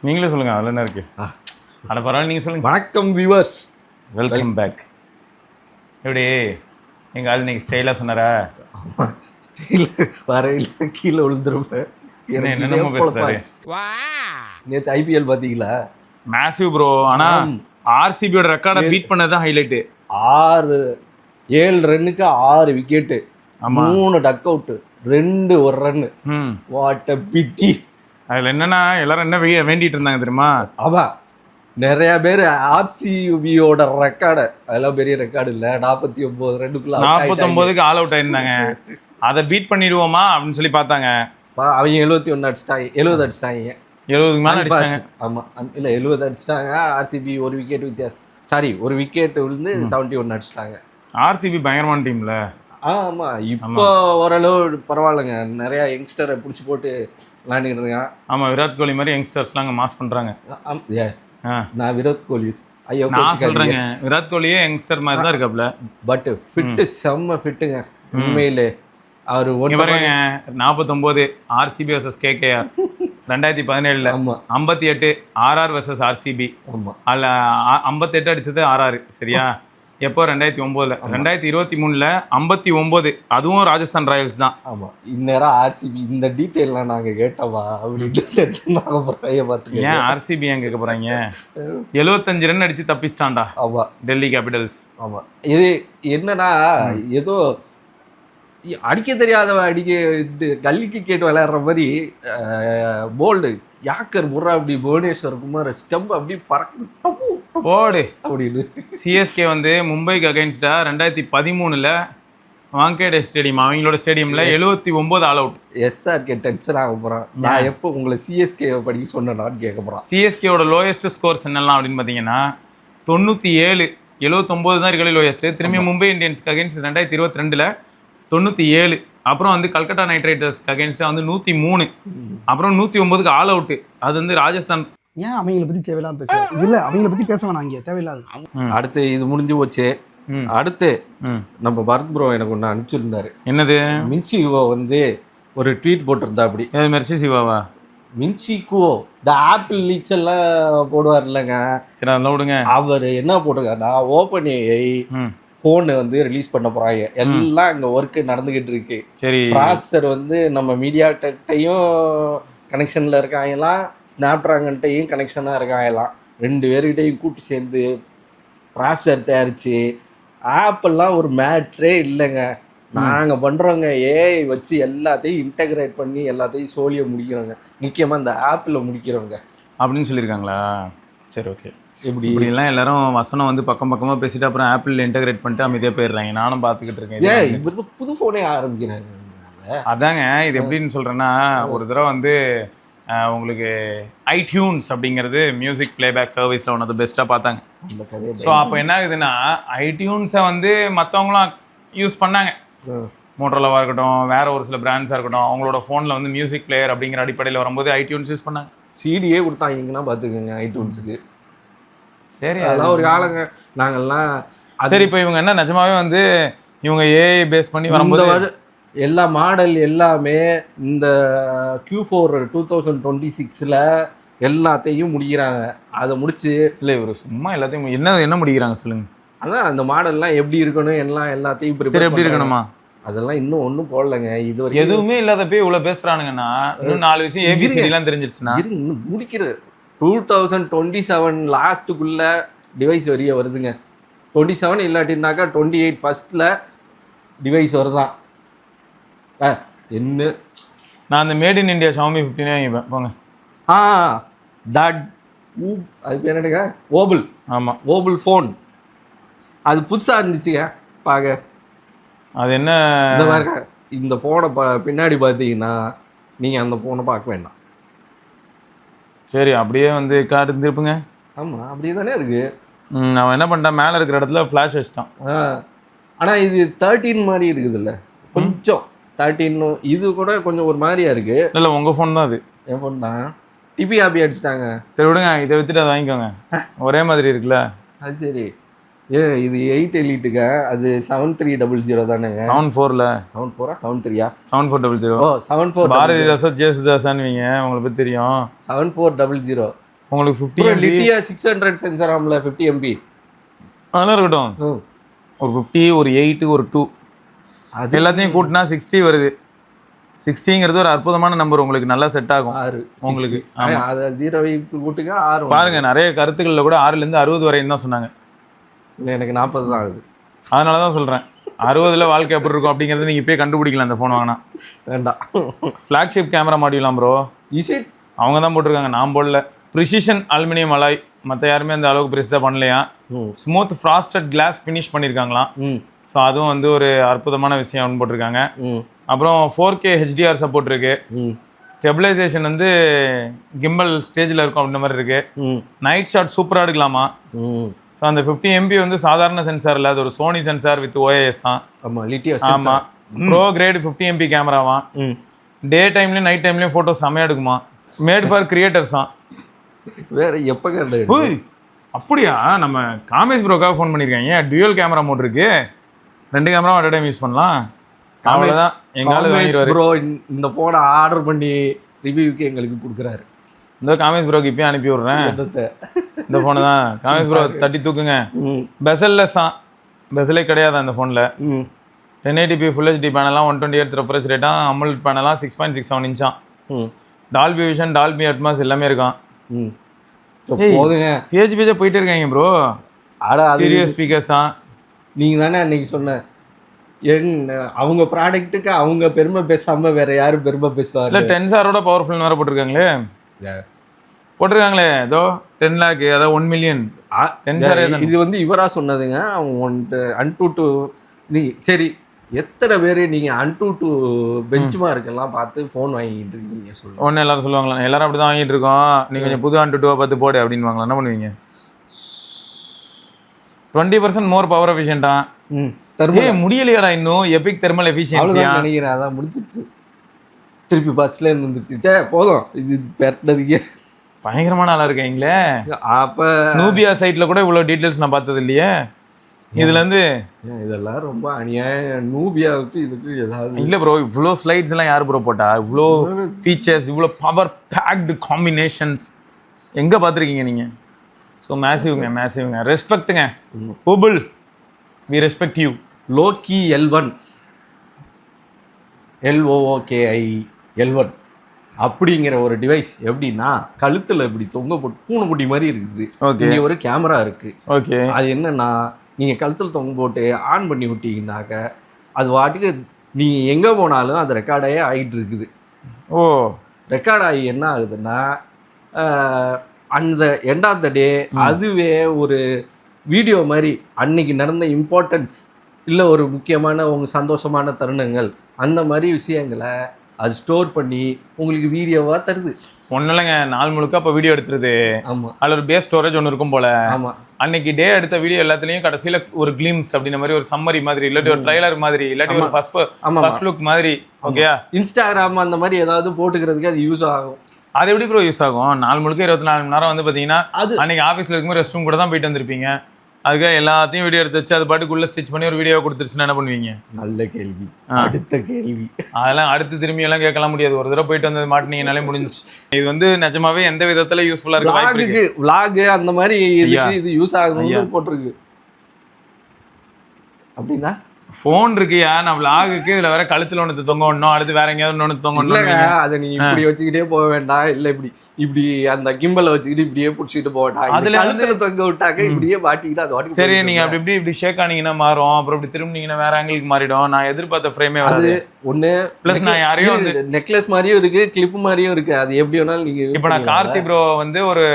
நீங்களே சொல்லுங்க, அதில் என்ன இருக்கு? அட பரவாயில்ல, நீங்கள் சொல்லுங்க. வணக்கம் வியூவர்ஸ், வெல்கம் பேக். எப்படி எங்கள் ஆள் இன்னைக்கு ஸ்டைலாக சொன்னாரா? ஸ்டைல் வரையில் கீழே விழுந்துருப்பேன். என்னென்னமோ பேசுறாரு. நேற்று ஐபிஎல் பார்த்தீங்களா? Massive bro. ஆனால் ஆர்சிபியோட ரெக்கார்டை பீட் பண்ணது தான் ஹைலைட்டு. 7 ரன்னுக்கு 6 விக்கெட்டு, 3 டக் அவுட்டு, 2 ஒரு ரன்னு. வாட் அ பிட்டி. அதில் என்னன்னா எல்லாரும் என்ன வேண்டிட்டு இருந்தாங்க தெரியுமா? அவன் நிறைய பேர் ஆர்சிபியோட ரெக்கார்டு, அதெல்லாம் பெரிய ரெக்கார்டு இல்லை, 49 ரன்னுக்குள்ள 49க்கு ஆல் அவுட் ஆயிருந்தாங்க. அதை பீட் பண்ணிடுவோமா அப்படின்னு சொல்லி பார்த்தாங்க. அவங்க 71 அடிச்சிட்டாங்க, 70 அடிச்சிட்டாங்க, 70க்கு மேலே அடிச்சிட்டாங்க. ஆமாம், இல்லை 70 அடிச்சிட்டாங்க. ஆர்சிபி ஒரு விக்கெட் வித்தியாசம், சாரி ஒரு விக்கெட் விழுந்து 71 அடிச்சிட்டாங்க. ஆர்சிபி பயங்கரமான டீம்ல. ஆமாம், இப்போ ஓரளவு பரவாயில்லைங்க. நிறையா யங்ஸ்டரை பிடிச்சி போட்டு விளாண்டுக்கிட்டு இருக்கான். ஆமாம், விராட் கோலி மாதிரி யங்ஸ்டர்ஸ்லாம் அங்கே மாஸ் பண்ணுறாங்க. நான் விராட் கோலி ஐயோ நான் சொல்கிறேங்க, விராட் கோலியே யங்ஸ்டர் மாதிரி தான் இருக்காப்ல. பட் ஃபிட்டு செம்ம ஃபிட்டுங்க உண்மையிலே. அவர் 49 RCB versus KKR 2017. 58 RR versus RCB. அதில் 58 அடிச்சது ஆர்ஆர். சரியா? எப்போ? 2009. 2023 59, அதுவும் ராஜஸ்தான் ராயல்ஸ் தான். ஆமாம், இந்நேரம் ஆர்சிபி இந்த டீட்டெயிலாம் நாங்கள் கேட்டவா அப்படின்னு பார்த்து. ஏன் ஆர்சிபி ஏன் கேட்க போகிறாங்க? 75 ரன் அடித்து தப்பிச்சிட்டான்டா. ஆமாம், டெல்லி கேபிட்டல்ஸ். ஆமாம், இது என்னன்னா ஏதோ அடிக்க தெரியாதவ கல்லி கிரிக்கெட் விளையாடுற மாதிரி போல்டு யாக்கர் முர்ரா அப்படி புவனேஸ்வர் குமார் ஸ்டெம்ப் அப்படி பறக்குது ஓடு அப்படின்னு. சிஎஸ்கே வந்து மும்பைக்கு அகைன்ஸ்டா 2013 வாங்கேடே ஸ்டேடியம், அவங்களோட ஸ்டேடியம்ல 79 ஆல் அவுட். எஸ்ஆர்கே டென்ஷன் ஆக போறான். நான் எப்போ உங்களை சிஎஸ்கே படிக்க சொன்னான்னு கேட்க போறான். சிஎஸ்கேவோட லோயஸ்ட் ஸ்கோர்ஸ் என்னெல்லாம் அப்படின்னு பார்த்தீங்கன்னா 97, 79 தான் இருக்கிற லோயஸ்ட். திரும்பி மும்பை இந்தியன்ஸ்க்கு அகைன்ஸ்ட் 2022 97, அப்புறம் வந்து கல்கட்டா நைட் ரைடர்ஸ்க்கு அகைன்ஸ்டாக வந்து 103, அப்புறம் 109க்கு ஆல் அவுட்டு. அது வந்து ராஜஸ்தான். ஏன் அவங்கள பற்றி தேவையில்லாம பேச இல்லை, அவங்கள பற்றி பேச வேணாம் இங்கே, தேவையில்லாது. அடுத்து இது முடிஞ்சு போச்சு. அடுத்து நம்ம பரத் ப்ரோ எனக்கு ஒன்று அனுப்பிச்சிருந்தாரு. என்னது? மின்சி குவோ வந்து ஒரு ட்வீட் போட்டிருந்தா. அப்படி மெர்சி சிவாவா? மின்சி குவோ இந்த ஆப்பிள் லீக்ஸ் எல்லாம் போடுவார் இல்லைங்க. சரி, அதெல்லாம் விடுங்க. அவர் என்ன போட்டிருக்காருன்னா, ஓப்பன் ஏஐ ஃபோனு வந்து ரிலீஸ் பண்ண போகிறாங்க. எல்லாம் அங்கே ஒர்க்கு நடந்துக்கிட்டு இருக்கு. சரி, ப்ராசஸர் வந்து நம்ம மீடியா டெக்டையும் கனெக்ஷனில் இருக்காங்கலாம், ஸ்னாப் ட்ராகன்ட்டையும் கனெக்ஷனாக இருக்காங்கலாம். 2 பேர்கிட்டையும் கூட்டி சேர்ந்து ப்ராசஸர் தயாரித்து ஆப்பெல்லாம் ஒரு மேட்ரே இல்லைங்க. நாங்கள் பண்ணுறோங்க, ஏஐ வச்சு எல்லாத்தையும் இன்டகிரேட் பண்ணி எல்லாத்தையும் சோழியை முடிக்கிறோங்க, முக்கியமாக இந்த ஆப்பில் முடிக்கிறோங்க அப்படின்னு சொல்லியிருக்காங்களா? சரி, ஓகே. இப்படிலாம் எல்லாரும் வசனம் வந்து பக்கமாக பேசிட்டு அப்புறம் ஆப்பிள் இன்டகிரேட் பண்ணிட்டு அமைதியாக போயிடுறாங்க. நானும் பார்த்துக்கிட்டு இருக்கேன். இப்படி புது ஃபோனே ஆரம்பிக்கிறாங்க. அதாங்க, இது எப்படின்னு சொல்கிறேன்னா, ஒரு தடவை வந்து உங்களுக்கு ஐடியூன்ஸ் அப்படிங்கிறது மியூசிக் பிளேபேக் சர்வீஸில் ஒன் ஆஃப் த பெஸ்ட்டாக பார்த்தாங்க. ஸோ அப்போ என்ன ஆகுதுன்னா, ஐடியூன்ஸை வந்து மற்றவங்களாம் யூஸ் பண்ணாங்க. மோட்டரோலாவாக இருக்கட்டும், வேறு ஒரு சில பிராண்ட்ஸாக இருக்கட்டும், அவங்களோட ஃபோனில் வந்து மியூசிக் பிளேயர் அப்படிங்கிற அடிப்படையில் வரும்போது ஐடியூன்ஸ் யூஸ் பண்ணாங்க. சிடியே கொடுத்தாங்கன்னா பார்த்துக்கோங்க ஐடியூன்ஸுக்கு. சரி, அதெல்லாம் ஒரு காலங்க. நாங்கள்லாம் சரி, இப்போ இவங்க என்ன நிஜமாவே வந்து இவங்க ஏஐ பேஸ் பண்ணி வரும்போது எல்லா மாடல் எல்லாமே இந்த Q4 2026 எல்லாத்தையும் முடிக்கிறாங்க. அதை முடிச்சு இல்லை, இவர் சும்மா எல்லாத்தையும் என்ன முடிக்கிறாங்க சொல்லுங்க. அதான் அந்த மாடல்லாம் எப்படி இருக்கணும், எல்லாத்தையும் சரி எப்படி இருக்கணுமா, அதெல்லாம் இன்னும் ஒன்றும் போடலைங்க. இது வரைக்கும் எதுவுமே இல்லாதப்போ இவ்வளோ பேசுகிறானுங்கன்னா இன்னும் 4 விஷயம் ஏபிசிடிலாம் தெரிஞ்சிருச்சுன்னா இன்னும் முடிக்கிற 2027 லாஸ்ட்டுக்குள்ள டிவைஸ் வரிய வருதுங்க. 27 இல்லாட்டினாக்கா 28 ஃபர்ஸ்ட்ல டிவைஸ் வருதான். என்ன நான் அந்த மேட் இன் இந்தியா Xiaomi 15 வாங்கிப்பேன் போங்க. அது பேர் என்னங்க? ஓபிள். ஆமாம், ஓபிள் ஃபோன். அது புதுசாக இருந்துச்சுங்க பார்க்க. அது என்ன இந்த மாதிரி இந்த ஃபோனை பின்னாடி பார்த்தீங்கன்னா நீங்கள் அந்த ஃபோனை பார்க்க வேண்டாம். சரி, அப்படியே வந்து காட்டு திருப்புங்க. ஆமாம், அப்படியே தானே இருக்குது. அவன் என்ன பண்ணிட்டான், மேலே இருக்கிற இடத்துல ஃப்ளாஷ் வச்சிட்டான். ஆனால் இது 13 மாதிரி இருக்குதுல்ல, கொஞ்சம் 13 இது கூட கொஞ்சம் ஒரு மாதிரியா இருக்கு. இல்லை, உங்கள் ஃபோன் தான் அது. என் ஃபோன் தான். டிபி அடிச்சிட்டாங்க. சரி விடுங்க, இதை வித்துட்டு அதை வாங்கிக்கோங்க. ஒரே மாதிரி இருக்குல்ல. அது சரி. இது 8 எலிட்டுங்க. அது 7300 தானேங்க. 74ல 74 73 7400. 74 பாரதிதாசா ஜேசுதாசான்னு உங்களுக்கு பற்றி தெரியும். 7400 உங்களுக்கு 50 MB லிட்டியா 600 சென்சார் ஆம்ல 50 MB அதெல்லாம் இருக்கட்டும். ஒரு 50, ஒரு 8, ஒரு 2 அது எல்லாத்தையும் கூட்டினா 60 வருது. 60ங்கிறது ஒரு அற்புதமான நம்பர், உங்களுக்கு நல்லா செட் ஆகும் 6 உங்களுக்கு. அதை 0 கூட்டுங்க 6 பாருங்க, நிறைய கருத்துக்களில் கூட 6லேருந்து 60 வரையும் தான் சொன்னாங்க. எனக்கு 40 தான் ஆகுது. அதனால தான் சொல்கிறேன் 60ல் வாழ்க்கை எப்படி இருக்கும் அப்படிங்கிறது நீங்கள் இப்போயே கண்டுபிடிக்கலாம். அந்த ஃபோன் வாங்கினா வேண்டாம். ஃப்ளாக்ஷிப் கேமரா மாடியூலாம் ப்ரோ, அவங்க தான் போட்டிருக்காங்க, நான் போடல. ப்ரிசிஷன் அலுமினியம் அலாய், மற்ற யாருமே அந்த அளவுக்கு ப்ரிசிஸாக பண்ணலையா. ஸ்மூத் ஃப்ராஸ்டட் கிளாஸ் ஃபினிஷ் பண்ணியிருக்காங்களாம். ஸோ அதுவும் வந்து ஒரு அற்புதமான விஷயம் போட்டிருக்காங்க. அப்புறம் 4K HDR சப்போர்ட் இருக்கு. ஸ்டெபிலைசேஷன் வந்து கிம்பல் ஸ்டேஜில் இருக்கும் அப்படின்ற மாதிரி இருக்கு. நைட் ஷாட் சூப்பராக எடுக்கலாமா. ஸோ அந்த 50 MB வந்து சாதாரண சென்சார் இல்லை, அது ஒரு சோனி சென்சார் வித் OIS தான். ஆமாம், ப்ரோ கிரேட் 50 MB கேமராவான். டே டைம்லையும் நைட் டைம்லையும் ஃபோட்டோ செம்மையாக எடுக்குமா. மேட் ஃபார் கிரியேட்டர்ஸ் தான். வேற எப்போ அப்படியா? நம்ம காமேஷ் ப்ரோக்காக ஃபோன் பண்ணியிருக்காங்க. டுயல் கேமரா மோட் இருக்கு, 2 கேமரா அட் டைம் யூஸ் பண்ணலாம். அவ்வளோதான். எங்களால் வாங்கிடுவார் ப்ரோ. இந்த ஃபோனை ஆர்டர் பண்ணி ரிவ்யூக்கு எங்களுக்கு கொடுக்குறாரு. இந்த காமேஷ் ப்ரோக்கு இப்பயும் அனுப்பி விட்றேன். இந்த ஃபோனு தான் காமேஷ் ப்ரோ, தட்டி தூக்குங்க. பெசல்லெஸ் தான், பெசலே கிடையாது அந்த ஃபோனில். 1080p ஃபுல் HD பேனலாம், 128 ரெஃப்ரெஷ் ரேட்டாக, AMOLED பேனலாம், 6.67 இன்ச்சான். டால்பி விஷன், டால்பி அட்மாஸ் எல்லாமே இருக்கான். போதுங்க, பேஜ் போயிட்டே இருக்காங்க ப்ரோ. ஸ்டீரியோ ஸ்பீக்கர்ஸ் தான். நீங்கள் தானே அன்னைக்கு சொன்ன அவங்க ப்ராடக்ட்டுக்கு அவங்க பெருமை பேசாம வேற யாரும் பெருமை பேசுவாங்க. இல்லை, டென்சாரோட பவர்ஃபுல் வேறு போட்டிருக்காங்களே. போட்டிருக்காங்களே ஏதோ 10 lakh, அதாவது 1 million. இது வந்து இவரா சொன்னதுங்க. அவங்க அன்டூ நீ சரி, எத்தனை பேர் நீங்கள் அன்டூ பெஞ்ச் மார்க்கெல்லாம் பார்த்து ஃபோன் வாங்கிட்டு இருக்கீங்க சொல்லுங்கள். ஒன்று எல்லாரும் சொல்லுவாங்களா, எல்லாரும் அப்படி தான் வாங்கிட்டு இருக்கோம், நீங்கள் கொஞ்சம் புது அன்டூ பார்த்து போடு அப்படின்வாங்களா. என்ன பண்ணுவீங்க? 20% மோர் பவர் எஃபிஷியன்ட்டா. முடியலையாடா இன்னும். எபிக் தெர்மல் எஃபிஷியன்சி நினைக்கிறேன், அதான் முடிஞ்சிச்சு. திருப்பி பஸ்ல இருந்து வந்துருச்சு. போதும், இது பெறதுக்கே பயங்கரமான ஆளா இருக்கீங்களே. அப்போ நூபியா சைட்ல கூட இவ்வளோ டீட்டெயில்ஸ் நான் பார்த்தது இல்லையே. இதுல இருந்து இதெல்லாம் ரொம்ப அநியாயம். நூபியாவுக்கு இதுக்கு ஏதாவது இல்லை ப்ரோ, இவ்வளோ ஸ்லைட்ஸ் எல்லாம் யார் ப்ரோ போட்டா? இவ்வளோ ஃபீச்சர்ஸ், இவ்வளோ பவர் பேக்டு காம்பினேஷன்ஸ் எங்கே பார்த்துருக்கீங்க நீங்கள்? ஸோ மேசிவ்ங்க. ரெஸ்பெக்ட்டுங்க Hubble, we respect you. Looki L1 LOOKI அப்படிங்கிற ஒரு டிவைஸ் எப்படின்னா, கழுத்தில் இப்படி தொங்க போட்டு பூனைக்குட்டி மாதிரி இருக்குது. இங்கே ஒரு கேமரா இருக்கு. ஓகே, அது என்னன்னா, நீங்கள் கழுத்தில் தொங்க போட்டு ஆன் பண்ணி விட்டீங்கன்னாக்க அது வாட்டுக்கு நீங்கள் எங்கே போனாலும் அது ரெக்கார்டாகவே ஆகிட்டு இருக்குது. ரெக்கார்ட் ஆகி என்ன ஆகுதுன்னா, அந்த எண்ட் ஆஃப் த டே அதுவே ஒரு வீடியோ மாதிரி அன்னைக்கு நடந்த இம்பார்ட்டன்ஸ் இல்லை ஒரு முக்கியமான உங்கள் சந்தோஷமான தருணங்கள் அந்த மாதிரி விஷயங்களை அது ஸ்டோர் பண்ணி உங்களுக்கு வீடியோவாக தருது. ஒன்றும் இல்லைங்க, நாள் முழுக்க அப்போ வீடியோ எடுத்துருது. ஆமாம், அதில் ஒரு பேஸ் ஸ்டோரேஜ் ஒன்று இருக்கும் போல. ஆமாம், அன்னைக்கு டே எடுத்த வீடியோ எல்லாத்துலேயும் கடைசியில் ஒரு கிளிம்ஸ் அப்படின்ற மாதிரி, ஒரு சம்மரி மாதிரி, இல்லாட்டி ஒரு ட்ரைலர் மாதிரி, இல்லாட்டி ஒரு ஃபர்ஸ்ட் லுக் மாதிரி. ஓகே, இன்ஸ்டாகிராம் அந்த மாதிரி ஏதாவது போட்டுக்கிறதுக்கு அது யூஸ் ஆகும். அது எப்படி ப்ரோ யூஸ் ஆகும்? நாள் முழுக்க 24 மணி நேரம் வந்து பார்த்தீங்கன்னா, அது அன்னைக்கு ஆஃபீஸில் இருக்கும்போது ரெஸ்ட் ரூம் கூட தான் போயிட்டு வந்திருப்பீங்க. அதுக்காக எல்லாத்தையும் வீடியோ எடுத்து வச்சு அது பாட்டுக்குள்ளே ஸ்டிச் பண்ணி ஒரு வீடியோ கொடுத்துருச்சுன்னா என்ன பண்ணுவீங்க? நல்ல கேள்வி. அடுத்த கேள்வி அதெல்லாம் அடுத்து திரும்பி எல்லாம் கேட்கலாம் முடியாது. ஒரு தடவை போயிட்டு வந்து மாட்டினீங்கனாலே முடிஞ்சு. இது வந்து நிஜமாவே எந்த விதத்தில் யூஸ்ஃபுல்லாக இருக்கு? விளாக் அந்த மாதிரி இது யூஸ் ஆகும் போட்டிருக்கு. அப்படின்னா ஃபோன் இருக்குயா, நான் விளாகுக்கு இதில் வேற கழுத்தில் ஒன்று தொங்க ஒன்றும், அடுத்து வேற எங்கேயாவது ஒன்று தொங்க ஒன்று. அதை நீ இப்படி வச்சுக்கிட்டே போக வேண்டாம், இல்லை இப்படி அந்த கிம்பலை வச்சுக்கிட்டு இப்படியே பிடிச்சிட்டு போகட்டா. அதில் கழுத்தில் தொங்க விட்டாக்க இப்படியே மாட்டிக்கிட்டு அது வாட்டி. சரி, நீங்கள் அப்படி இப்படி ஷேக் ஆனீங்கன்னா மாறும், அப்புறம் இப்படி திரும்பினீங்கன்னா வேற ஆங்கிளுக்கு மாறிடும். நான் எதிர்பார்த்த ஃப்ரேமே அது ஒன்று. ப்ளஸ் நான் யாரையும் வந்து நெக்லஸ் மாதிரியும் இருக்கு, கிளிப் மாதிரியும் இருக்கு. அது எப்படி வேணாலும் நீங்கள். இப்போ நான் கார்த்தி ப்ரோ வந்து ஒரு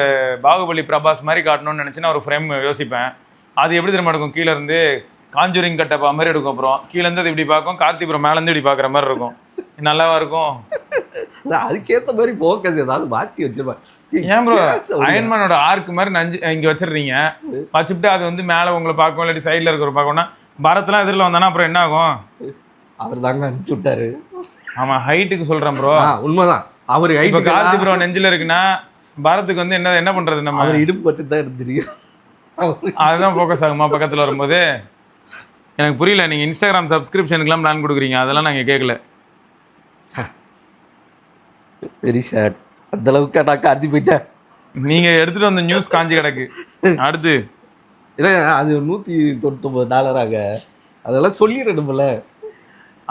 பாகுபலி பிரபாஸ் மாதிரி காட்டணும்னு நினச்சின்னா ஒரு ஃப்ரேம் யோசிப்பேன். அது எப்படி திரும்ப எடுக்கும்? கீழே இருந்து காஞ்சூரிங் கட்டப்பா மாதிரி எடுக்கும். அப்புறம் கீழே இருந்து இப்படி பார்க்கும், கார்த்திபுரம் மேலேருந்து இப்படி பார்க்குற மாதிரி இருக்கும். நல்லாவா இருக்கும்? அதுக்கேற்ற மாதிரி ஃபோக்கஸ் ஏதாவது மாற்றி வச்சிருப்பேன். ஏன் ப்ரோ, அயன்மேனோட ஆர்க் மாதிரி இங்கே வச்சிடுறீங்க, வச்சுட்டு அது வந்து மேலே உங்களை பார்க்கும், இல்லாட்டி சைடில் இருக்கிற பார்க்கணும்னா பரத்லாம் எதிரில் வந்தானா அப்புறம் என்ன ஆகும்? அவர் தாங்க அனுப்பிச்சு விட்டாரு. ஆமாம், ஹைட்டுக்கு சொல்கிறேன் ப்ரோ. உண்மைதான். அவர் இப்போ கார்த்திபுரம் நெஞ்சில் இருக்குன்னா பரத்துக்கு வந்து என்ன பண்ணுறது? நம்ம அவர் இடுப்பு பட்டு தான் எடுத்துருக்கோம். அதுதான் ஃபோக்கஸ் ஆகுமா பக்கத்தில் வரும்போது? எனக்கு புரியல. நீங்கள் இன்ஸ்டாகிராம் சப்ஸ்கிரிப்ஷனுக்குலாம் பிளான் கொடுக்குறீங்க, அதெல்லாம் நாங்கள் கேட்கல. Very sad. அந்த அளவுக்கு நான் கார்த்தி போயிட்டேன். நீங்க எடுத்துட்டு வந்த நியூஸ் காஞ்சி கிடக்கு. அடுத்து இல்லை அது $199 அதெல்லாம் சொல்லிடணும்ல.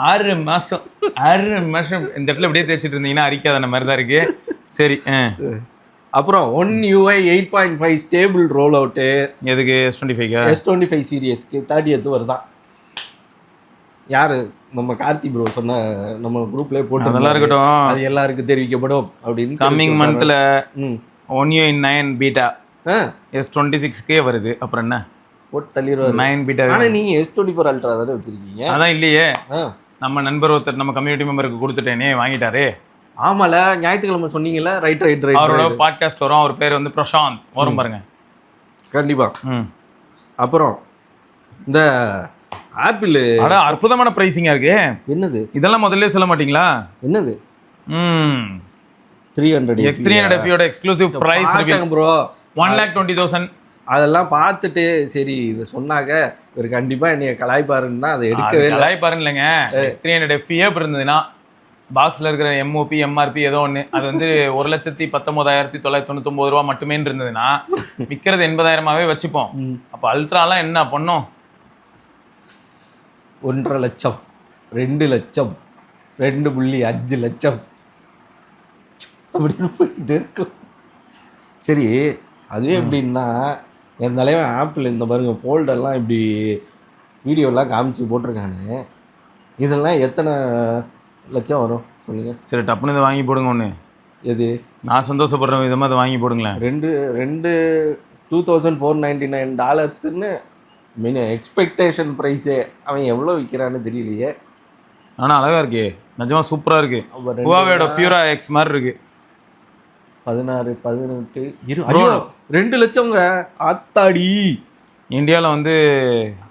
6 மாசம் இந்த இடத்துல இப்படியே தேய்ச்சிட்டு இருந்தீங்கன்னா அரிக்காத மாதிரி தான் இருக்கு. சரி. அப்புறம் One UI 8.5 stable roll out. எதுக்கு? S25 S25 சீரியஸ்க்கு 30th வருதான். யாரு நம்ம கார்த்தி ப்ரோ சொன்ன நம்ம குரூப்லேயே போட்டு நல்லா இருக்கட்டும், அது எல்லாருக்கும் தெரிவிக்கப்படும் அப்படின்னு. கம்மிங் மந்த்ல One UI 9 பீட்டா S26 வருது. அப்புறம் என்ன போட்டு தள்ளிடுவாரு 9 பீட்டா. ஆனால் நீங்கள் S24 அல்ட்ரா தானே வச்சிருக்கீங்க. அதான் இல்லையே, நம்ம நண்பர் ஒருத்தர் நம்ம கம்யூனிட்டி மெம்பருக்கு கொடுத்துட்டேனே, வாங்கிட்டாரு. ஆமால, ஞாயிற்றுக்கிழமை சொன்னீங்கல்ல. ரைட். அவரோட பாட்காஸ்ட் வரும், அவர் பேர் வந்து பிரசாந்த், வரும் பாருங்க கண்டிப்பா. அப்புறம் இந்த ஆப்பிள் அற்புதமான பிரைசிங்கா இருக்கு. என்னது இதெல்லாம் முதல்ல சொல்ல மாட்டீங்களா? என்னது? 300 X300 FE exclusive price bro 1,20,000. அதெல்லாம் பார்த்துட்டு சரி இதை சொன்னாங்க இவர் கண்டிப்பா என்னைய கலாய்ப்பாருன்னு தான் அதை எடுக்கவே இல்லை. கலாய்ப்பாருன்னு இல்லைங்க, X300 FE இருந்ததுன்னா பாக்ஸ்ல இருக்கிற MOP MRP ஏதோ ஒன்று அது வந்து 1,19,999 ரூபா மட்டுமே இருந்ததுன்னா விற்கிறது 80,000 வச்சுப்போம். அப்போ அல்ட்ராலாம் என்ன பண்ணோம்? 1.5 லட்சம், 2 லட்சம், 2.5 லட்சம் அப்படின்னு போயிட்டு இருக்கும். சரி, அதுவே எப்படின்னா என் தலைவன் ஆப்பிள் இந்த பாருங்க ஃபோல்டெல்லாம் இப்படி வீடியோலாம் காமிச்சு போட்டிருக்கானு. இதெல்லாம் எத்தனை லட்சம் வரும் சொல்லுங்க? சரி, டப்புன்னு இதை வாங்கி போடுங்க. ஒன்று எது நான் சந்தோஷப்படுற விதமாக அதை வாங்கி போடுங்களேன். 2,299 மீன் எக்ஸ்பெக்டேஷன் ப்ரைஸே. அவன் எவ்வளோ விற்கிறான்னு தெரியலையே. ஆனால் அழகா இருக்கு, நிஜமா சூப்பராக இருக்கு. ஹுவாவேயோட பியூரா எக்ஸ் மாதிரி இருக்கு. 16, 18, 2 லட்சங்க ஆத்தாடி. இந்தியாவில் வந்து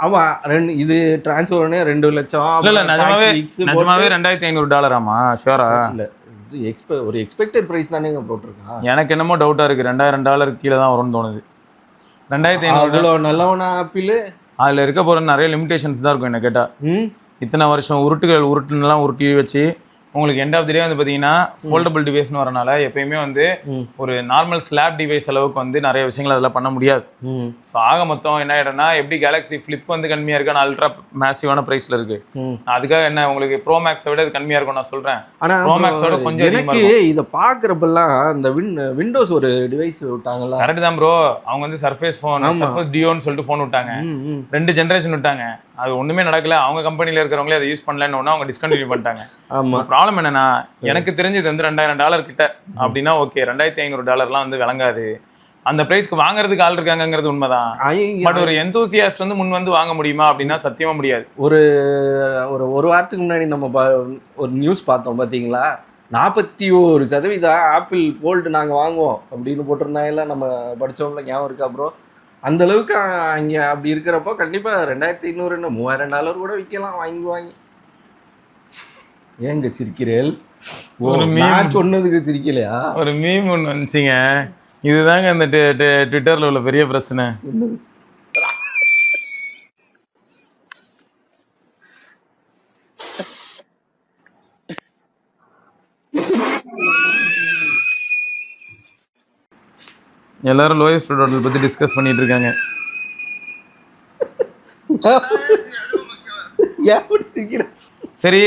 ஆமாம், இது டிரான்ஸ்ஃபர்னே 2 லட்சம். இல்லை நிஜமாவே $2,500 ஆமா? ஷியோரா? இல்லை, ஒரு எக்ஸ்பெக்டட் ப்ரைஸ் தானே போட்டிருக்கான். எனக்கு என்னமோ டவுட்டாக இருக்குது. $2,000 கீழே தான் வரும்னு தோணுது. 2,500 நல்லவனா ஆப்பிள். அதில் இருக்க போகிற நிறைய லிமிடேஷன்ஸ் தான் இருக்கும் என்ன கேட்டால். இத்தனை வருஷம் உருட்டுலாம் உருட்டி வச்சு உங்களுக்கு எண்ட் ஆஃப் தி டே வந்து பார்த்தீங்கன்னா ஃபோல்டபுள் டிவைஸ்னு வரனால எப்பயுமே வந்து ஒரு நார்மல் ஸ்லாப் டிவைஸ் அளவுக்கு வந்து நிறைய விஷயங்கள் அதெல்லாம் பண்ண முடியாது. ஸோ ஆக மொத்தம் என்ன ஆகிடும்னா, எப்படி கேலக்ஸி ஃப்ளிப் வந்து கம்மியாக இருக்கு, ஆனால் அல்ட்ரா மேசிவான ப்ரைஸில் இருக்கு. அதுக்காக என்ன உங்களுக்கு ப்ரோ மேக்ஸை விட இது கம்மியாக இருக்கும் நான் சொல்கிறேன். ஆனால் ப்ரோ மேக்ஸோட கொஞ்சம் எனக்கு இதை பார்க்குறப்பெல்லாம் இந்த விண்டோஸ் ஒரு டிவைஸ் விட்டாங்கல்ல. கரெக்ட் தான் ப்ரோ. அவங்க வந்து சர்ஃபேஸ் ஃபோன், சர்ஃபேஸ் டியோன்னு சொல்லிட்டு ஃபோன் விட்டாங்க. 2 ஜென்ரேஷன் விட்டாங்க. அது ஒன்றுமே நடக்கல. அவங்க கம்பெனியில் இருக்கிறவங்களே அதை யூஸ் பண்ணலன்னு ஒன்று அவங்க டிஸ்கண்டினியூ பண்ணிட்டாங்க. ப்ராப்ளம் என்னன்னா, எனக்கு தெரிஞ்சது வந்து $2,000 கிட்ட அப்படின்னா ஓகே. $2,500 வந்து விளங்காது. அந்த பிரைஸ்க்கு வாங்குறதுக்கு ஆள் இருக்காங்கிறது உண்மைதான். பட் ஒரு எந்தூசியாஸ்ட் வந்து முன் வந்து வாங்க முடியுமா அப்படின்னா சத்தியமா முடியாது. ஒரு வாரத்துக்கு முன்னாடி நம்ம ஒரு நியூஸ் பார்த்தோம் பார்த்தீங்களா? 41% ஆப்பிள் ஃபோல்டு நாங்கள் வாங்குவோம் அப்படின்னு போட்டிருந்தாங்கல்ல. நம்ம படித்தவங்கள ஞாபகம் இருக்கா ப்ரோ? அந்த அளவுக்கு அங்கே அப்படி இருக்கிறப்போ கண்டிப்பாக 2,500 $3,000 கூட விற்கலாம். வாங்கி ஏங்க சிரிக்கிறேன்? சொன்னதுக்கு சிரிக்கலையா? ஒரு மீம் ஒன்று வந்துச்சிங்க. இதுதாங்க இந்த ட்விட்டரில் உள்ள பெரிய பிரச்சனை. எல்லாரும் லோயஸ்ட் டோட்டல் பற்றி டிஸ்கஸ் பண்ணிட்டு இருக்காங்க. சரி,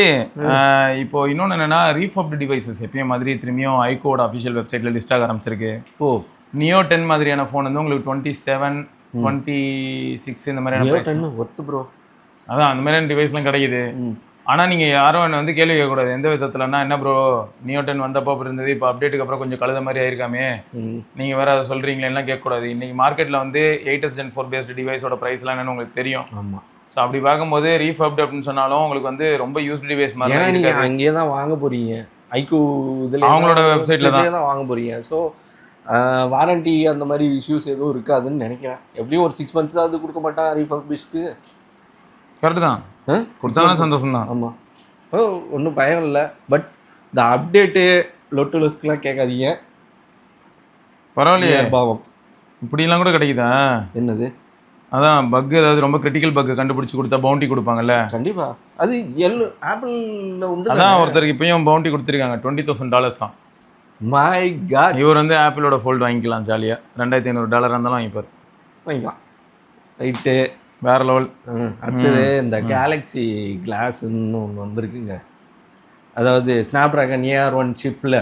இப்போ இன்னொன்று என்னன்னா, ரீஃபப்டு டிவைசஸ் எப்பயும் மாதிரி திரும்பியும் ஐகோட அஃபிஷியல் வெப்சைட்ல லிஸ்ட் ஆக ஆரம்பிச்சிருக்கு. நியோ 10 மாதிரியான ஃபோன் வந்து உங்களுக்கு 27, 26 இந்த மாதிரியான ஒத்து ப்ரோ. அதான் அந்த மாதிரியான டிவைஸ்லாம் கிடைக்குது. ஆனால் நீங்கள் யாரும் என்ன வந்து கேள்வி கேட்கக்கூடாது எந்த விதத்துலன்னா, என்ன ப்ரோ நியோ 10 வந்தப்போ இருந்தது, இப்போ அப்டேட்டுக்கு அப்புறம் கொஞ்சம் கழுத மாதிரி ஆயிருக்காமே, நீங்கள் வேறு அதை சொல்கிறீங்களேலாம் கேட்கக்கூடாது. இன்றைக்கி மார்க்கெட்டில் வந்து 8th Gen 4 பேஸ்டு டிவைஸோட ப்ரைஸ்லாம் என்னன்னு உங்களுக்கு தெரியும். ஆமாம். ஸோ அப்படி பார்க்கும்போது ரீஃபப்டு அப்படின்னு சொன்னாலும் உங்களுக்கு வந்து ரொம்ப யூஸ்டு டிவைஸ் மாதிரி நீங்கள் அங்கேயே தான் வாங்க போகிறீங்க. ஐக்யூ இதில் அவங்களோட வெப்சைட்டில் தான் வாங்க போகிறீங்க. ஸோ வாரண்டி அந்த மாதிரி இஷ்யூஸ் எதுவும் இருக்காதுன்னு நினைக்கிறேன். எப்படியும் ஒரு 6 months அது கொடுக்க மாட்டான் ரீஃபப்டிஷ்க்கு. கரெக்டு தான், கொடுத்தாலும் சந்தோஷம் தான். ஆமாம், ஒன்றும் பயம் இல்லை. பட் இந்த அப்டேட்டு லொஸ்க்குலாம் கேட்காதீங்க. பரவாயில்லையே பாவம், இப்படிலாம் கூட கிடைக்குதா? என்னது? அதான் பக், ஏதாவது ரொம்ப கிரிட்டிக்கல் பக் கண்டுபிடிச்சி கொடுத்தா பவுண்டி கொடுப்பாங்கல்ல. கண்டிப்பாக அது ஆப்பிளில் உண்டு. அதான் ஒருத்தருக்கு இப்பயும் பவுண்டி கொடுத்துருக்காங்க $20,000 தான். My god. இவர் வந்து ஆப்பிளோட ஃபோல்டு வாங்கிக்கலாம் ஜாலியாக, $2500 இருந்தாலும் வாங்கிப்பார். வாங்கிக்கலாம். ரைட்டு, வேற லெவல். அடுத்தது இந்த கேலக்ஸி கிளாஸ்ன்னு ஒன்று வந்திருக்குங்க. அதாவது ஸ்னாப் ட்ராகன் AR1 சிப்பில்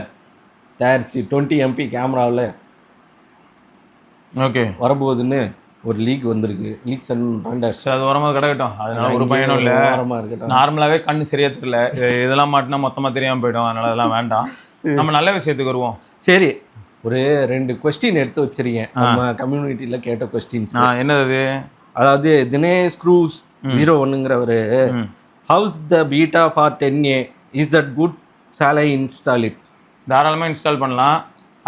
தயாரிச்சு 20 MP கேமராவில் ஓகே வரப்போகுதுன்னு ஒரு லீக் வந்திருக்கு. Leaks and renders. அது வரும்போது கிடக்கட்டும், அதனால ஒரு பயனும் இல்லை. நார்மலாகவே கண்ணு சரியா தெரியல, இதெல்லாம் மாட்டினா மொத்தமாக தெரியாமல் போயிடும், அதனால அதெல்லாம் வேண்டாம். நம்ம நல்ல விஷயத்துக்கு வருவோம். சரி, ஒரு 2 கொஸ்டின் எடுத்து வச்சிருக்கேன் நம்ம கம்யூனிட்டியில் கேட்ட கொஸ்டின்ஸ். என்னது? அதாவது தினேஷ் க்ரூஸ் 01ங்கிறவர், has the beta for 10A, is that good, shall I install it? தாராளமாக இன்ஸ்டால் பண்ணலாம்.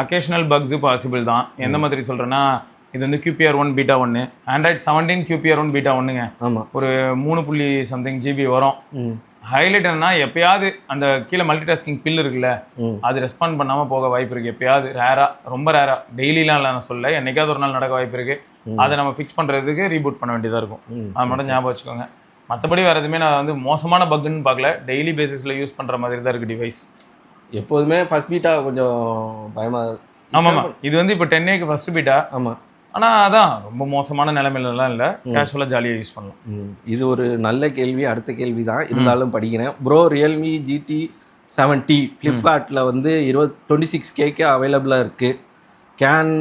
அக்கேஷனல் பக்ஸு பாசிபிள் தான். எந்த மாதிரி சொல்கிறேன்னா, இது வந்து QPR1 beta 1, Android 17 QPR1 beta 1ங்க. ஆமாம், ஒரு 3 GB வரும். ஹைலைட் என்னன்னா, எப்பயாவது அந்த கீழே மல்டி டாஸ்கிங் பில் இருக்குல்ல, அது ரெஸ்பாண்ட் பண்ணாமல் போக வாய்ப்பு இருக்குது. எப்பயாவது ரேரா, ரொம்ப ரேரா, டெய்லிலாம் இல்லை நான் சொல்ல, என்னைக்காவது ஒரு நாள் நடக்க வாய்ப்பு இருக்குது. அதை நம்ம ஃபிக்ஸ் பண்ணுறதுக்கு ரீபூட் பண்ண வேண்டியதாக இருக்கும். அது மட்டும் ஞாபகம் வச்சுக்கோங்க. மற்றபடி வேறு எதுவுமே நான் வந்து மோசமான பக்குன்னு பார்க்கல. டெய்லி பேசிஸில் யூஸ் பண்ணுற மாதிரி தான் இருக்குது டிவைஸ். எப்போதுமே ஃபர்ஸ்ட் பீட்டா கொஞ்சம் பயமாக. ஆமாம், இது வந்து இப்போ 10Aக்கு ஃபர்ஸ்ட் பீட்டா. ஆமாம், ஆனால் அதான் ரொம்ப மோசமான நிலைமையிலலாம் இல்லை, கேஷுவலாக ஜாலியாக யூஸ் பண்ணலாம். இது ஒரு நல்ல கேள்வி. அடுத்த கேள்வி தான் இருந்தாலும் படிக்கிறேன். ப்ரோ, ரியல்மி GT7T ஃப்ளிப்கார்ட்டில் வந்து 26K அவைலபிளாக இருக்குது. Can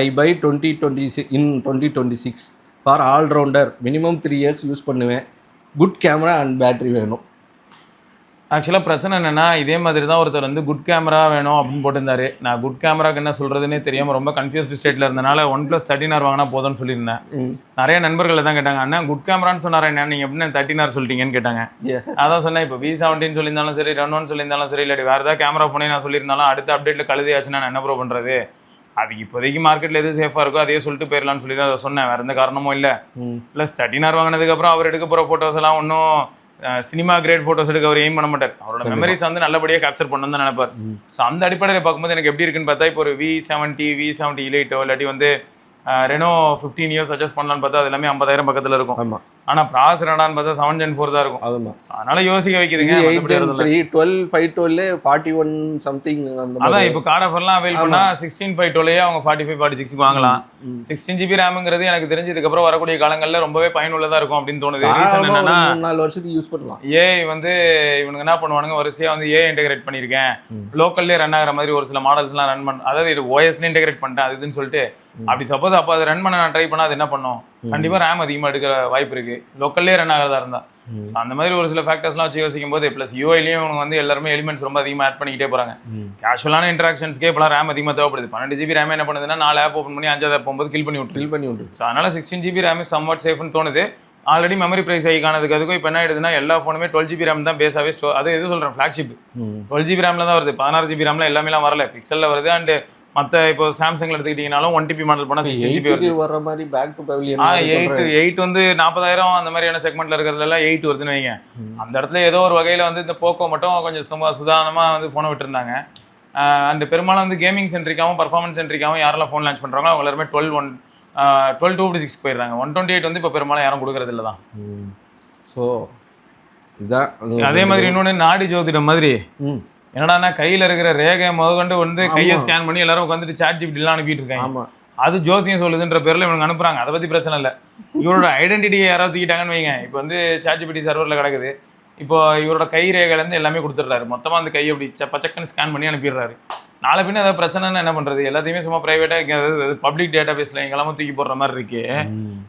I buy 2026 for all rounder? Minimum 3 years use பண்ணுவேன். குட் கேமரா அண்ட் பேட்ரி வேணும். ஆக்சுவலாக பிரச்சனை என்னென்னா, இதே மாதிரி தான் ஒருத்தர் வந்து குட் கேமரா வேணும் அப்படின்னு போட்டிருந்தாரு. நான் குட் கேமராக்கு என்ன சொல்கிறதுனே தெரியாமல் ரொம்ப கன்ஃபியூஸ்டு ஸ்டேட்டில் இருந்தனால OnePlus 13R வாங்கினா போதும்னு சொல்லியிருந்தேன். நிறைய நண்பர்கள் தான் கேட்டாங்க, அண்ணா குட் கேமரான்னு சொன்னார் என்ன, நீங்கள் எப்படின்னா 13R சொல்லிட்டீங்கன்னு கேட்டாங்க. அதான் சொன்னேன், இப்போ V17 சொல்லியிருந்தாலும் சரி, Run1 சொல்லியிருந்தாலும் சரி, இல்லாட்டி வேறு ஏதாவது கேமரா ஃபோனே நான் சொல்லியிருந்தாலும் அடுத்த அப்டேட்டில் கழுதியாச்சுன்னா நான் என்ன ப்ரோ பண்ணுறது? அதுக்கு இப்போதைக்கு மார்க்கெட்டில் எது சேஃபாக இருக்கோ அதே சொல்லிட்டு போயிடலான்னு சொல்லி தான் அதை சொன்னேன். வேறு எந்த காரணமும் இல்லை. ப்ளஸ் 13R வாங்கினதுக்கப்புறம் அவர் எடுக்க போகிற ஃபோட்டோஸ் எல்லாம் ஒன்றும் சினிமா கிரேட் ஃபோட்டோஸ் எடுக்க அவர் எய்ம் பண்ண மாட்டார். அவரோட மெமரிஸ் வந்து நல்லபடியாக கேப்சர் பண்ணணும்னு தான் நினைப்பார். ஸோ அந்த அடிப்படையில் பார்க்கும்போது எனக்கு எப்படி இருக்குன்னு பார்த்தா, இப்போ ஒரு V70 Elite இல்லாட்டி வந்து ரெனோ 15 years சஜஸ்ட் பண்ணலான்னு பார்த்தா அது எல்லாமே 50,000 பக்கத்தில் இருக்கும். ஆனால் ப்ராசர் என்னடான்னு பார்த்தா 7 Gen 4 தான் இருக்கும். அதனால யோசிக்க வைக்குதுங்க. 12/512 41 சம்திங். அதான் இப்போ கார்ட் ஆஃபர்லாம் அவைல் பண்ணா 16/512 அவங்க 45-46 வாங்கலாம். 16 GB ரேம்ங்கிறது எனக்கு தெரிஞ்சு இதுக்கப்புறம் வரக்கூடிய காலங்களில் ரொம்பவே பயனுள்ளதா இருக்கும் அப்படின்னு தோணுது. ரீசன் என்னன்னா, 4 வருஷத்துக்கு யூஸ் பண்ணலாம். ஏஐ வந்து இவனுக்கு என்ன பண்ணுவானுங்க, வரிசையா வந்து ஏஐ இன்டெகிரேட் பண்ணியிருக்கேன், லோக்கல்லே ரன் ஆகிற மாதிரி ஒரு சில மாடல்ஸ்லாம் ரன் பண்ண, அதாவது இது OSல இன்டெகிரேட் பண்ணிட்டேன் அது இதுன்னு சொல்லிட்டு அப்படி சப்போஸ் அப்போ அதை ரன் பண்ண நான் ட்ரை பண்ணால் அது என்ன பண்ணும், கண்டிப்பாக ரேம் அதிகமாக எடுக்கிற வாய்ப்பு இருக்கு லோக்கல்லே ரன் ஆகிறதா இருந்தா. ஸோ அந்த மாதிரி ஒரு சில ஃபேக்டர்ஸ்லாம் வச்சு யோசிக்கும் போது ப்ளஸ் யூஐலையும் இவங்க வந்து எல்லாருமே எலிமெண்ட்ஸ் ரொம்ப அதிகமாக ஆட் பண்ணிக்கிட்டே போகிறாங்க. கேஷுவலான இன்ட்ராக்ஷன்ஸ்க்கே இப்போலாம் ரேம் அதிகமாக தேவைப்படுது. 12 GB ரேம் என்ன பண்ணுதுன்னா 4 ஆப் ஓப்பன் பண்ணி 5வது ஆப் போகும்போது கில் பண்ணி விட்டு. ஸோ அதனால 16 GB ரேம் சம்வாட் சேஃப்னு தோணுது. ஆல்ரெடி மெமரி பிரைஸ் ஆகி காணதுக்கு அதுக்கும் இப்போ என்ன ஆயிடுதுன்னா, எல்லா ஃபோனுமே 12 GB ரேம் தான் பேஸாகவே ஸ்டோர். அது எது சொல்கிறேன், ஃப்ளாக்ஷிப் 12 GB ரேமில் தான் வருது. 16 GB ரேம்ல எல்லாமே வரல, பிக்சலில் வருது. அண்ட் மற்ற இப்போ சாம்சங்ல எடுத்துக்கிட்டீங்கனாலும் 1 TB மாடல் போனால் 6 GB வர மாதிரி பேக் டு பவிலியன் 8 வந்து 40,000 அந்த மாதிரியான செக்மெண்ட்ல இருக்கிறதுலாம் 8 வருதுன்னு வைங்க. அந்த இடத்துல ஏதோ ஒரு வகையில் வந்து இந்த போக்கோ மட்டும் கொஞ்சம் சுதாரணமாக வந்து ஃபோனை விட்டுருந்தாங்க. அண்ட் பெரும்பாலும் வந்து கேமிங் சென்ட்ரிக்காகவும் பர்ஃபார்மன்ஸ் சென்ட்ரிக்காகவும் யாரெல்லாம் ஃபோன் லான்ச் பண்ணுறாங்களோ அவங்க எல்லாருமே 12/256 போயிடுறாங்க. 128 வந்து இப்போ பெரும்பாலும் யாரும் கொடுக்கறது இல்லை தான். ஸோ இதான் அதே மாதிரி இன்னொன்று நாடி ஜோதிடம் மாதிரி என்னடா கையில இருக்கிற ரேகை முதற்கொண்டு வந்து கையை ஸ்கேன் பண்ணி எல்லாரும் உட்காந்துட்டு ChatGPT அனுப்பிட்டு இருக்காங்க. அது ஜோசியம் சொல்லுதுன்ற பேர்ல இவங்க அனுப்புறாங்க. அதை பத்தி பிரச்சனை இல்லை. இவரோட ஐடென்டிட்டியை யாராவது தூக்கிட்டாங்கன்னு வைங்க. இப்போ வந்து ChatGPT சர்வர்ல கிடக்குது. இப்போ இவரோட கை ரேகையிலேருந்து எல்லாமே கொடுத்துட்றாரு. மொத்தமா அந்த கையை அப்படி பச்சக்கன்னு ஸ்கேன் பண்ணி அனுப்பிடுறாரு. நாளை பின்ன ஏதாவது பிரச்சனைன்னு என்ன பண்றது? எல்லாத்தையுமே சும்மா பிரைவேட்டா பப்ளிக் டேட்டா பேஸ்ல எங்கெல்லாம தூக்கி போடுற மாதிரி இருக்கு.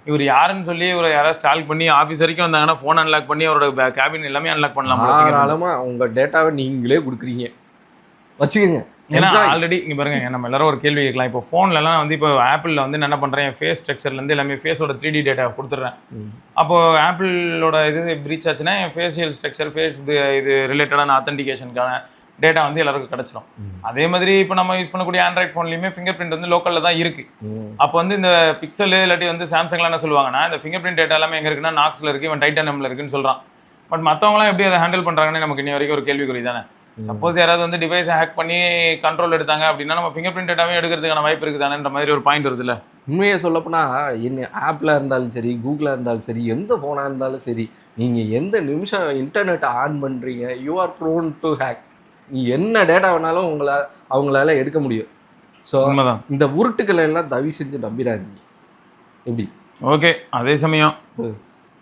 இவர் யாருன்னு சொல்லி இவரை யாராவது ஸ்டால் பண்ணி ஆஃபீஸ் வரைக்கும் வந்தாங்கன்னா ஃபோன் அன்லாக் பண்ணி அவரோட கேபின் எல்லாமே அன்லாக் பண்ணலாம். தாராளமா உங்க டேட்டாவை நீங்களே கொடுக்குறீங்க, வச்சுக்கோங்க. ஏன்னா ஆல்ரெடி இங்கே பாருங்க, நம்ம எல்லாரும் ஒரு கேள்வி கேட்கலாம். இப்போ ஃபோன்லலாம் வந்து இப்போ ஆப்பிளில் வந்து என்ன பண்ணுறேன், ஃபேஸ் ஸ்ட்ரக்சர்லேருந்து எல்லாமே ஃபேஸோட 3D டேட்டா கொடுத்துட்றேன். அப்போது ஆப்பிளோட இது ப்ரீச் ஆச்சுன்னா என் ஃபேஷியல் ஸ்ட்ரக்சர், ஃபேஸ் இது ரிலேட்டடான ஆத்தென்டிகேஷனுக்கான டேட்டா வந்து எல்லாருக்கும் கிடைச்சிடும். அதே மாதிரி இப்போ நம்ம யூஸ் பண்ணக்கூடிய ஆண்ட்ராய்ட் ஃபோன்லையுமே ஃபிங்கர் பிரிண்ட் வந்து லோக்கலில் தான் இருக்கு. அப்போ வந்து இந்த பிக்சல் இல்லாட்டி வந்து சாம்சங்லாம் என்ன சொல்லுவாங்கன்னா, இந்த ஃபிங்கர் பிரிண்ட் டேட்டா எல்லாமே எங்கே இருக்குன்னா நாக்ஸில் இருக்கு, இவன் டைட்டானியம்ல இருக்குன்னு சொல்கிறான். பட் மற்றவங்களாம் எப்படி அதை ஹேண்டில் பண்ணுறாங்கன்னு நமக்கு இன்னி வரைக்கும் ஒரு கேள்விக்குறி தானே. சப்போஸ் யாராவது வந்து டிவைஸை ஹேக் பண்ணி கண்ட்ரோல் எடுத்தாங்க அப்படின்னா நம்ம ஃபிங்கர் பிரிண்ட் டேட்டாவே எடுக்கிறதுக்கான வாய்ப்பு இருக்குதானேன்ற மாதிரி ஒரு பாயிண்ட் வருதுல்ல. உண்மையை சொல்லப்போனா என்ன ஆப்பில் இருந்தாலும் சரி, கூகுளாக இருந்தாலும் சரி, எந்த ஃபோனாக இருந்தாலும் சரி, நீங்கள் எந்த நிமிஷம் இன்டர்நெட்டை ஆன் பண்ணுறீங்க, you are prone to hack. நீ என்ன டேட்டா வேணாலும் அவங்களால எடுக்க முடியும். ஸோ உண்மைதான். இந்த உருட்டுக்களை எல்லாம் தயவு செஞ்சு நம்பிடாதீங்க. எப்படி ஓகே. அதே சமயம்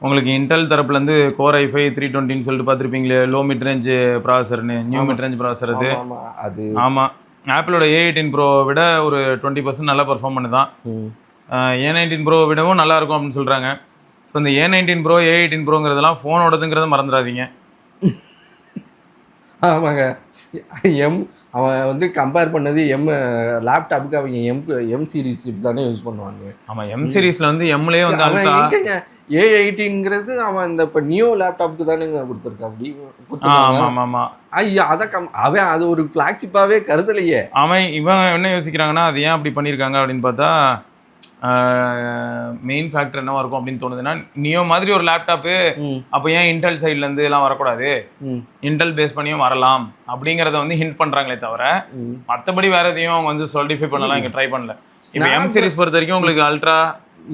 உங்களுக்கு இன்டெல் தரப்புலேருந்து Core i5 320ன்னு சொல்லிட்டு பார்த்துருப்பீங்களே, லோ மிட் ரேஞ்ச் ப்ராசர்னு, நியூ மிட் ரேஞ்ச் ப்ராசர் அது. அது ஆமாம், ஆப்பிளோட A18 Pro விட ஒரு 20% நல்லா பர்ஃபார்ம் பண்ணுதான். A19 Pro விடவும் நல்லா இருக்கும் அப்படின்னு சொல்கிறாங்க. ஸோ இந்த A19 Pro A18 Proங்கிறதெல்லாம் ஃபோனோடதுங்கிறத மறந்துடாதீங்க. ஆமாங்க. அவன் வந்து கம்பேர் பண்ணது லேப்டாப்புக்கு அவங்க எம் சீரிஸ் சிப் தானே யூஸ் பண்ணுவாங்க. ஆமாம், எம் சீரீஸில் வந்து எம்லேயே வந்து எங்கங்க A18ங்கிறது அவன் இந்த இப்போ நியோ லேப்டாப்புக்கு தானே கொடுத்துருக்கா அப்படி. ஆமாம், ஐயா அதை அவன் அது ஒரு ஃப்ளாக்ஷிப்பாகவே கருதலையே. இவன் என்ன யோசிக்கிறாங்கன்னா அது ஏன் அப்படி பண்ணியிருக்காங்க அப்படின்னு பார்த்தா மெயின் ஃபேக்டர் என்னவா இருக்கும் அப்படின்னு தோணுதுன்னா, நியோ மாதிரி ஒரு லேப்டாப்பு அப்போ ஏன் இன்டெல் சைட்லேருந்து எல்லாம் வரக்கூடாது, இன்டெல் பேஸ் பண்ணியும் வரலாம் அப்படிங்கிறத வந்து ஹிண்ட் பண்ணுறாங்களே தவிர மற்றபடி வேற எதையும் அவங்க வந்து சாலிடிஃபை பண்ணலாம் இங்கே ட்ரை பண்ணல. இப்போ எம் சீரிஸ் பொறுத்த வரைக்கும் உங்களுக்கு அல்ட்ரா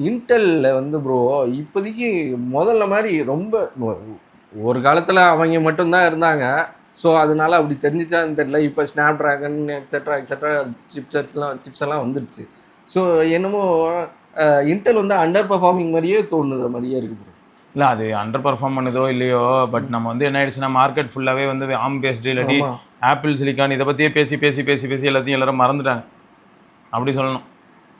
இன்டெல்ல வந்து ப்ரோ இப்போதைக்கு முதல்ல மாதிரி ரொம்ப ஒரு காலத்தில் அவங்க மட்டும்தான் இருந்தாங்க. ஸோ அதனால அப்படி தெரிஞ்சிச்சான்னு தெரியல. இப்போ ஸ்னாப் ட்ராகன் எக்ஸெட்ரா சிப்ஸ் எல்லாம் வந்துடுச்சு. ஸோ என்னமோ இன்டெல் வந்து அண்டர் பர்ஃபார்மிங் மாதிரியே தோணுது மாதிரியே இருக்குது. இல்லை அது அண்டர் பர்ஃபார்ம் பண்ணுதோ இல்லையோ, பட் நம்ம வந்து என்ன ஆயிடுச்சுன்னா மார்க்கெட் ஃபுல்லாகவே வந்து ஆம் பேஸ்டு இல்லாட்டி ஆப்பிள் சிலிக்கான் இதை பற்றியே பேசி எல்லாத்தையும் எல்லாரும் மறந்துட்டாங்க அப்படி சொல்லணும்.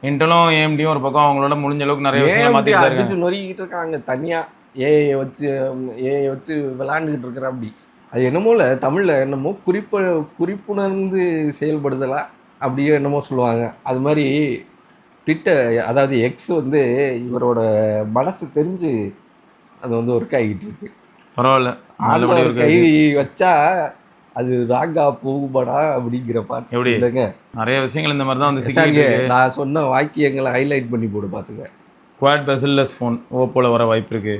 இன்டெலும் ஏஎம்டியும் ஒரு பக்கம் அவங்களோட முடிஞ்ச அளவுக்கு நிறைய விஷயங்கள் மாற்றிட்டு நொறுக்கிட்டு இருக்காங்க. தனியாக ஏஐ வச்சு விளாண்டுக்கிட்டு இருக்கிற அப்படி. அது என்னமோல தமிழில் என்னமோ குறிப்புணர்ந்து செயல்படுதலா அப்படியே என்னமோ சொல்லுவாங்க. அது மாதிரி ட்விட்டர் அதாவது எக்ஸ் வந்து இவரோட மனசு தெரிஞ்சு அது வந்து ஒர்க் ஆகிட்டு இருக்கு. பரவாயில்ல, கை வச்சா அது ராங்கா போகுமாடா அப்படிங்கிற பாட்டு எப்படி இல்லைங்க. நிறைய விஷயங்கள் இந்த மாதிரி தான் வந்து நான் சொன்ன வாக்கியங்களை ஹைலைட் பண்ணி போட்டு பார்த்துங்க. குவாட் பெசல்லெஸ் ஃபோன் ஓப்போல வர வாய்ப்பு இருக்கு.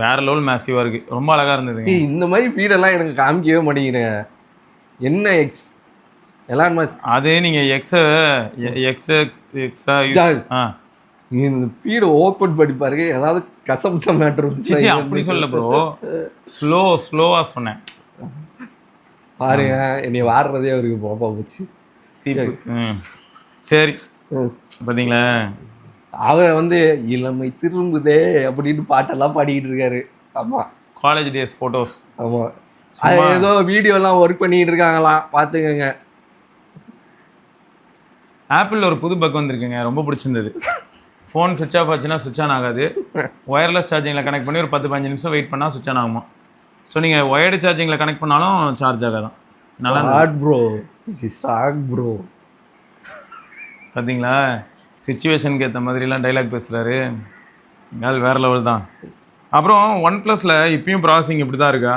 வேற லெவல் மேசிவாக இருக்கு, ரொம்ப அழகா இருந்ததுங்க. இந்த மாதிரி ஃபீடெல்லாம் எனக்கு காமிக்கவே மாட்டேங்கிறேன். என்ன எக்ஸ் எலான் மஸ்க் அது நீங்க இந்த ஃபீடை ஓப்பன் பண்ணி பாருங்க, ஏதாவது கசம்சம் மேட்டர் இருந்துச்சு. அப்படி சொல்ல ப்ரோ, ஸ்லோவா சொன்னேன் பாருங்க. என்னை வாடுறதே அவருக்கு போப்பா போச்சு. சரி பார்த்தீங்களா, அவர் வந்து இளமை திரும்புதே அப்படின்னு பாட்டெல்லாம் பாடிக்கிட்டு இருக்காரு. ஆமாம், காலேஜ் டேஸ் ஃபோட்டோஸ். ஆமாம், அது ஏதோ வீடியோலாம் ஒர்க் பண்ணிக்கிட்டு இருக்காங்களாம், பார்த்துக்கங்க. ஆப்பிளில் ஒரு புது பக் வந்திருக்குங்க, ரொம்ப பிடிச்சிருந்தது. ஃபோன் சுவிட்ச் ஆஃப் ஆச்சுன்னா சுவிட்ச் ஆன் ஆகாது. ஒயர்லெஸ் சார்ஜிங்கில் கனெக்ட் பண்ணி ஒரு 10-15 நிமிஷம் வெயிட் பண்ணால் சுவிட்ச் ஆன் ஆகுமா. ஸோ நீங்கள் ஒயர்டு சார்ஜிங்கில் கனெக்ட் பண்ணாலும் சார்ஜ் ஆகாதான். நல்லா ப்ரோ, ப்ரோ பார்த்தீங்களா, சிச்சுவேஷனுக்கு ஏற்ற மாதிரிலாம் டைலாக் பேசுகிறாரு. வேறு லெவல் தான். அப்புறம் OnePlusல இப்பயும் ப்ராசஸிங் இப்படி தான் இருக்கா?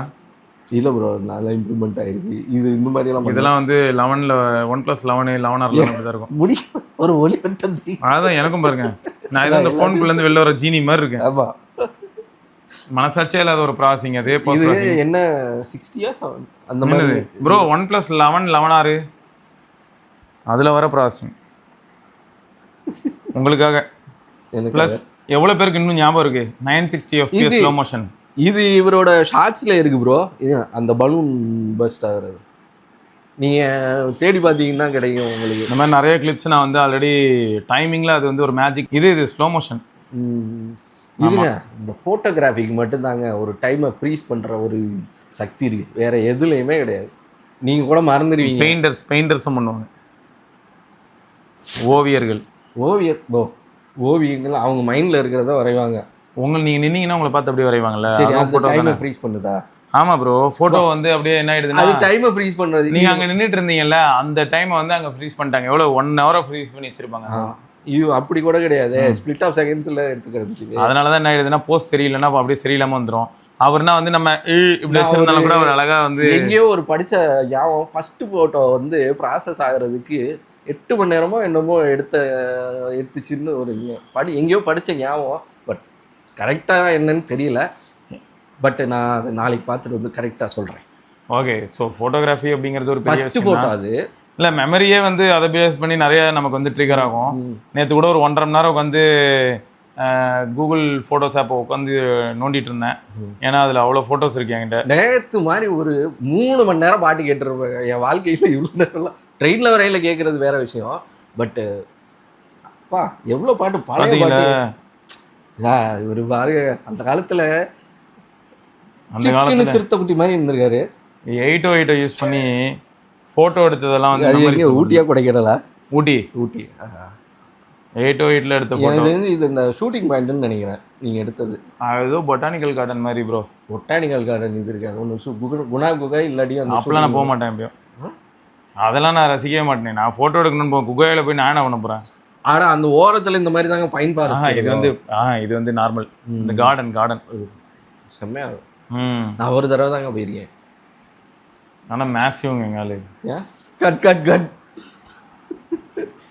இல்லை ப்ரோ, நல்லா இம்ப்ரூவ்மெண்ட் ஆகிருக்கு. இது இந்த மாதிரியெல்லாம் இதெல்லாம் வந்து 11ல் OnePlus 11 அப்படி தான் இருக்கும். ஒரு ஒளி கட்டது அதான் எனக்கும் பாருங்க, நான் இதை அந்த ஃபோனுக்குள்ளேருந்து வெளில வர ஜீனி மாதிரி இருக்கேன். ஆமாம், மனசாட்சியே இல்லாத ஒரு ப்ராசஸிங் அது. இது என்ன 60 அந்த மாதிரி ப்ரோ. OnePlus 11R அதில் வர ப்ராசஸிங் உங்களுக்காக. ப்ளஸ் எவ்வளோ பேருக்கு இன்னும் ஞாபகம் இருக்கு 960 FPS ஸ்லோ மோஷன். இது இவரோட ஷார்ட்ஸில் இருக்குது ப்ரோ. இது அந்த பலூன் பஸ்ட் ஆகுறது நீங்கள் தேடி பார்த்தீங்கன்னா கிடைக்கும் உங்களுக்கு. இந்த மாதிரி நிறைய கிளிப்ஸ் நான் வந்து ஆல்ரெடி டைமிங்கில் அது வந்து ஒரு மேஜிக். இது ஸ்லோ மோஷன். இதுங்க இந்த ஃபோட்டோகிராஃபிக்கு மட்டும்தாங்க ஒரு டைமை ஃப்ரீஸ் பண்ணுற ஒரு சக்தி இருக்குது, வேறு எதுலேயுமே கிடையாது. நீங்கள் கூட மறந்துடுவீங்க. பெயிண்டர்ஸும் பண்ணுவாங்க, ஓவியங்கள் அவங்க மைண்டில் இருக்கிறத வரைவாங்க. நீங்கள் நின்னீங்கன்னா உங்களை பார்த்து அப்படியே வரைவாங்களா? டைமை ஃப்ரீஸ் பண்ணுதா? ஆமாம் ப்ரோ, ஃபோட்டோ வந்து அப்படியே என்ன ஆயிடுதுன்னா அது டைமை ஃப்ரீஸ் பண்ணுறது. நீங்கள் அங்கே நின்றுட்டு இருந்தீங்கல்ல, அந்த டைமை வந்து அங்கே ஃப்ரீஸ் பண்ணிட்டாங்க. எவ்வளோ 1 hour ஃப்ரீஸ் பண்ணி வச்சிருப்பாங்க. இது அப்படி கூட கிடையாது, ஸ்பிளிட் ஆஃப் செகண்ட்ஸில் எடுத்துக்கிறது. அதனால தான் என்ன ஆயிடுதுன்னா, போஸ்ட் சரியில்லைன்னா அப்படியே சரியில்லாமல் வந்துடும். அவர்னா வந்து நம்ம இப்படி வச்சிருந்தாலும் கூட அவர் அழகாக வந்து எங்கேயோ ஒரு படித்த ஞாபகம், ஃபஸ்ட்டு ஃபோட்டோ வந்து ப்ராசஸ் ஆகிறதுக்கு 8 மணி நேரமோ என்னமோ எடுத்துச்சுன்னு ஒரு எங்கேயோ படித்த ஞாபகம். பட் கரெக்டாக என்னன்னு தெரியல. பட் நான் நாளைக்கு பார்த்துட்டு வந்து கரெக்டாக சொல்கிறேன். ஓகே. ஸோ ஃபோட்டோகிராஃபி அப்படிங்கிறது ஒரு பெரிய ஃபோட்டோ. அது இல்லை, மெமரியே வந்து அதை பேஸ் பண்ணி நிறைய நமக்கு வந்து ட்ரிகர் ஆகும். நேற்று கூட ஒரு 1.5 மணி நேரம் வந்து கூகுள் ஃபோட்டோஸ் ஆப்பை உட்காந்து நோண்டிட்டு இருந்தேன். ஏன்னா அதில் அவ்வளோ ஃபோட்டோஸ் இருக்கு என்கிட்ட. நேற்று மாதிரி ஒரு 3 மணி நேரம் பாட்டு கேட்டுருப்பேன் என் வாழ்க்கையில். இவ்வளோ நேரம்லாம் ட்ரெயினில் வரையில் கேட்குறது வேற விஷயம். பட்டு அப்பா எவ்வளோ பாட்டு, பழைய பாட்டு. ஒரு பாரு அந்த காலத்தில் சிறுத்தை குட்டி மாதிரி இருந்திருக்காரு. 808 யூஸ் பண்ணி ஃபோட்டோ எடுத்ததெல்லாம் வந்து ஊட்டியா கொடைக்கிறதா? ஊட்டி 808ல எடுத்த ஃபோட்டோ. இது இந்த ஷூட்டிங் பாயிண்ட்னு நினைக்கிறேன் நீங்கள் எடுத்தது. ஏதோ பொட்டானிக்கல் கார்டன் மாதிரி ப்ரோ. பொட்டானிக்கல் கார்டன் இது இருக்காது ஒன்று, குணா குகை இல்லாட்டி அந்த அப்பெல்லாம் நான் போக மாட்டேன். எப்பயும் அதெல்லாம் நான் ரசிக்கவே மாட்டேன். நான் ஃபோட்டோ எடுக்கணும்னு போவேன். குகையில் போய் நான் என்ன பண்ண போகிறேன்? ஆனால் அந்த ஓரத்தில் இந்த மாதிரி தாங்க பைன் ஃபாரஸ்ட். இது வந்து நார்மல் இந்த கார்டன் செம்மையாக இருக்கும். நான் ஒரு தடவை தாங்க போயிருக்கேன். ஆனால் மேசிவ்ங்க எங்காலு. கட்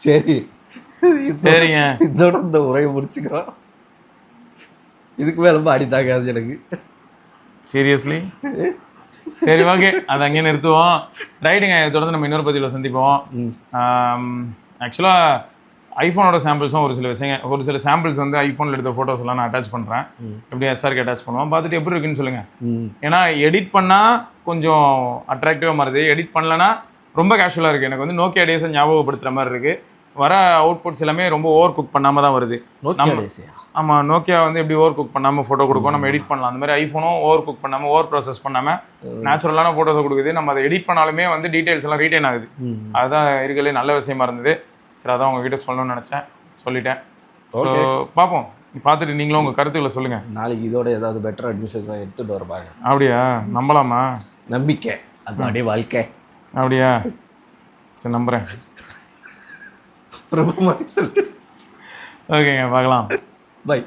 சரி சரிங்க, இதோட இந்த உரையை முடிச்சுக்கிறோம். இதுக்கு மேலே பாடி தாக்காது எனக்கு சீரியஸ்லி. சரி ஓகே, அதை அங்கேயே நிறுத்துவோம். ரைட்டுங்க, தொடர்ந்து நம்ம இன்னொரு பதிவில் சந்திப்போம். ஆக்சுவலாக ஐஃபோனோட சாம்பிள்ஸும் ஒரு சில சாம்பிள்ஸ் வந்து ஐஃபோனில் எடுத்த ஃபோட்டோஸ் எல்லாம் நான் அட்டாச் பண்ணுறேன். எப்படி எஸ்ஆருக்கு அட்டாச் பண்ணுவோம், பார்த்துட்டு எப்படி இருக்குன்னு சொல்லுங்கள். ஏன்னா எடிட் பண்ணால் கொஞ்சம் அட்ராக்டிவாக மாறுது, எடிட் பண்ணலன்னா ரொம்ப கேஷுவலாக இருக்குது. எனக்கு வந்து நோக்கியா டேஸை ஞாபகப்படுத்துகிற மாதிரி இருக்குது. வர அவுட்புட்ஸ் எல்லாமே ரொம்ப ஓவர் குக் பண்ணாமல் தான் வருது. ஆமாம், நோக்கியா வந்து எப்படி ஓவர் குக் பண்ணாமல் ஃபோட்டோ கொடுக்கும், நம்ம எடிட் பண்ணலாம். அந்த மாதிரி ஐஃபோனும் ஓவர் குக் பண்ணாமல், ஓவர் ப்ராசஸ் பண்ணாமல் நேச்சுரலான ஃபோட்டோஸை கொடுக்குது. நம்ம அதை எடிட் பண்ணாலுமே வந்து டீட்டெயில்ஸ் எல்லாம் ரீட்டைன் ஆகுது. அதுதான் இருக்கிறதுலே நல்ல விஷயமா இருந்தது. சரி, அதான் உங்ககிட்ட சொல்லணும்னு நினச்சேன், சொல்லிட்டேன். ஸோ பார்ப்போம், பார்த்துட்டு நீங்களும் உங்கள் கருத்துக்களை சொல்லுங்கள். நாளைக்கு இதோட ஏதாவது பெட்டர் அட்மிஷன்ஸ் தான் எடுத்துகிட்டு வரப்பாங்க. அப்படியா? நம்பலாமா? நம்பிக்கை அது அப்படியே வாழ்க்கை. அப்படியா? சரி, நம்புகிறேன். ஓகேங்க, பார்க்கலாம். பை.